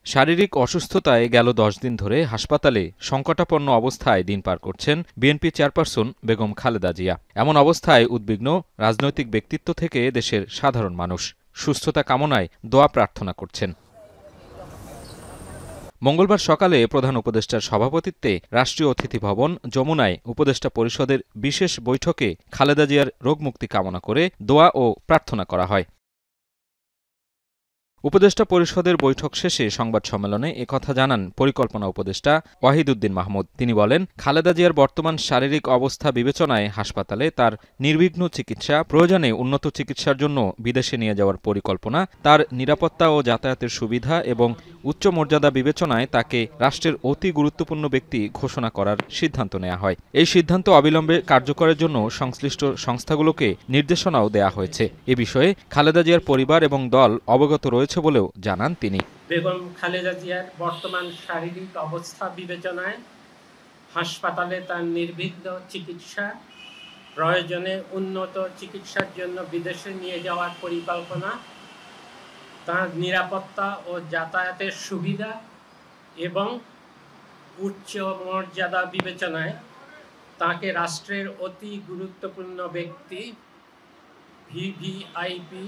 শারীরিক অসুস্থতায় গেল ১০ দিন ধরে হাসপাতালে সংকটাপন্ন অবস্থায় দিন পার করছেন বিএনপি চেয়ারপারসন বেগম খালেদা জিয়া। এমন অবস্থায় উদ্বিগ্ন রাজনৈতিক ব্যক্তিত্ব থেকে দেশের সাধারণ মানুষ সুস্থতা কামনায় দোয়া প্রার্থনা করছেন। মঙ্গলবার সকালে প্রধান উপদেষ্টার সভাপতিত্বে রাষ্ট্রীয় অতিথি ভবন যমুনায় উপদেষ্টা পরিষদের বিশেষ বৈঠকে খালেদা জিয়ার রোগমুক্তি কামনা করে দোয়া ও প্রার্থনা করা হয়। উপদেষ্টা পরিষদের বৈঠক শেষে সংবাদ সম্মেলনে একথা জানান পরিকল্পনা উপদেষ্টা ওয়াহিদুদ্দিন মাহমুদ। তিনি বলেন, খালেদা জিয়ার বর্তমান শারীরিক অবস্থা বিবেচনায় হাসপাতালে তার নির্বিঘ্ন চিকিৎসা, প্রয়োজনে উন্নত চিকিৎসার জন্য বিদেশে নিয়ে যাওয়ার পরিকল্পনা, তার নিরাপত্তা ও যাতায়াতের সুবিধা এবং উচ্চ মর্যাদা বিবেচনায় তাকে রাষ্ট্রের অতি গুরুত্বপূর্ণ ব্যক্তি ঘোষণা করার সিদ্ধান্ত নেওয়া হয়। এই সিদ্ধান্ত অবিলম্বে কার্যকরের জন্য সংশ্লিষ্ট সংস্থাগুলোকে নির্দেশনাও দেওয়া হয়েছে। এ বিষয়ে খালেদা জিয়ার পরিবার এবং দল অবগত রয়েছে বলেও জানান তিনি। বেগম খালেদা জিয়ার বর্তমান শারীরিক অবস্থা বিবেচনায় হাসপাতালে তার নির্বিঘ্ন চিকিৎসা, প্রয়োজনে উন্নত চিকিৎসার জন্য বিদেশে নিয়ে যাওয়ার পরিকল্পনা, তার নিরাপত্তা ও যাতায়াতের সুবিধা এবং উচ্চ মর্যাদা বিবেচনায় তাকে রাষ্ট্রের অতি গুরুত্বপূর্ণ ব্যক্তি ভিভিআইপি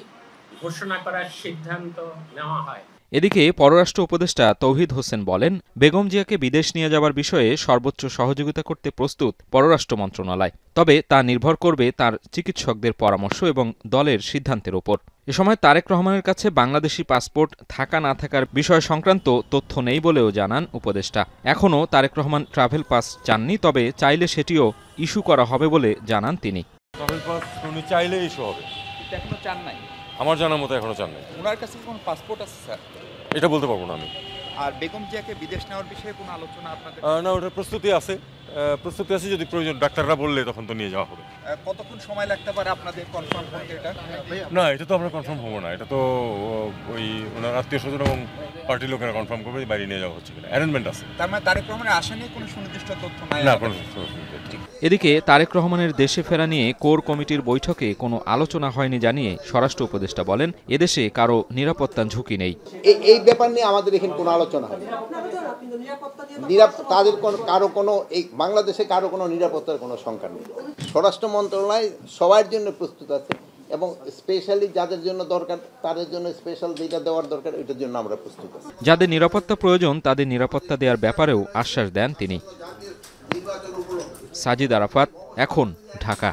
ঘোষণা করার সিদ্ধান্ত নেওয়া হয়। এদিকে পররাষ্ট্র উপদেষ্টা তৌহিদ হোসেন বলেন, বেগম জিয়াকে বিদেশ নিয়ে যাওয়ার বিষয়ে সর্বোচ্চ সহযোগিতা করতে প্রস্তুত পররাষ্ট্র মন্ত্রণালয়। তবে তা নির্ভর করবে তার চিকিৎসকদের পরামর্শ এবং দলের সিদ্ধান্তের ওপর। এ সময় তারেক রহমানের কাছে বাংলাদেশি পাসপোর্ট থাকা না থাকার বিষয় সংক্রান্ত তথ্য নেই বলেও জানান উপদেষ্টা। এখনও তারেক রহমান ট্রাভেল পাস চাননি, তবে চাইলে সেটিও ইস্যু করা হবে বলে জানান তিনি। ট্রাভেল পাস উনি চাইলে ইস্যু হবে। এখনো চান নাই? আমার জানার মতো এখনো চান নাই। ওনার কাছে কোনো পাসপোর্ট আছে স্যার? এটা বলতে পারবো না আমি। আর বেগম জিয়াকে বিদেশ নেওয়ার বিষয়ে কোনো আলোচনা আপনাদের? না, ওটার প্রস্তুতি আছে। যদি প্রয়োজন ডাক্তাররা বললে তখন তো নিয়ে যাওয়া হবে। কতক্ষণ সময় লাগতে পারে আপনাদের কনফার্ম করতে এটা? না, এটা তো আমরা কনফার্ম হবো না। এটা তো ওই ওনার আত্মীয় স্বজন এবং পার্টির লোকেরা কনফার্ম করবে বাইরে নিয়ে যাওয়া হচ্ছে কিনা। অ্যারেঞ্জমেন্ট আছে। তার মানে তারেক রহমানের আশা নিয়ে কোনো সুনির্দিষ্ট তথ্য নাই? না, কোনো। এদিকে তারেক রহমানের দেশে ফেরা নিয়ে কোর কমিটির বৈঠকে কোনো আলোচনা হয়নি জানিয়ে স্বরাষ্ট্র উপদেষ্টা বলেন, এদেশে কারো নিরাপত্তা ঝুঁকি নেই। এই ব্যাপার নিয়ে আমাদের এখানে কোনো আলোচনা হয়নি। তাদের কারো কোনো এই বাংলাদেশে কারো কোনো নিরাপত্তার কোনো শঙ্কা নেই। স্বরাষ্ট্র মন্ত্রণালয় সবার জন্য প্রস্তুত আছে এবং স্পেশালি যাদের জন্য দরকার তাদের জন্য স্পেশাল যেটা দেওয়ার দরকার ওইটার জন্য আমরা প্রস্তুত আছি। যাদের নিরাপত্তা প্রয়োজন তাদের নিরাপত্তা দেওয়ার ব্যাপারেও আশ্বাস দেন তিনি। সাজিদ আরাফাত, এখন, Dhaka.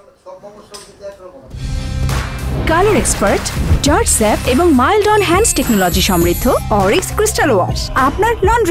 Colour expert, George sap এবং মাইল্ড অন হ্যান্ডস টেকনোলজি সমৃদ্ধ অরিক্স ক্রিস্টাল ওয়াশ আপনার